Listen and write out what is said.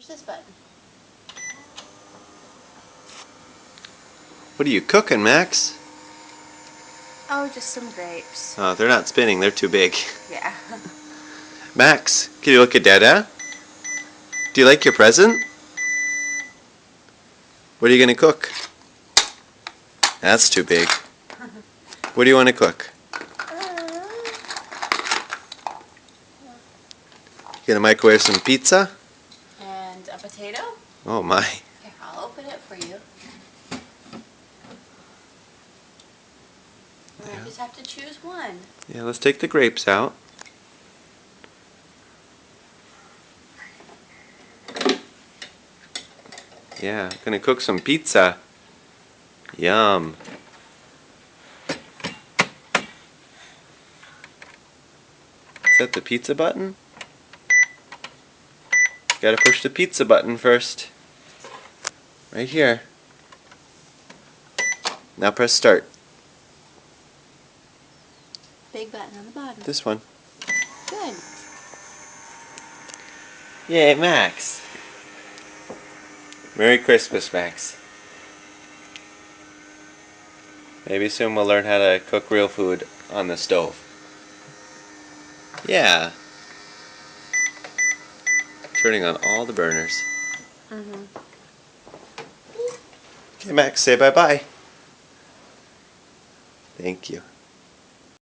Push this button. What are you cooking, Max? Oh, just some grapes. Oh, they're not spinning. They're too big. Yeah. Max, can you look at Dada? Do you like your present? What are you going to cook? That's too big. What do you want to cook? You going to microwave some pizza? And a potato? Oh my. Here, I'll open it for you. I just have to choose one. Yeah, let's take the grapes out. Yeah, gonna cook some pizza. Yum. Is that the pizza button? Gotta push the pizza button first. Right here. Now press start. Big button on the bottom. This one. Good. Yay, Max. Merry Christmas, Max. Maybe soon we'll learn how to cook real food on the stove. Yeah. Turning on all the burners. Okay, Max, say bye-bye. Thank you.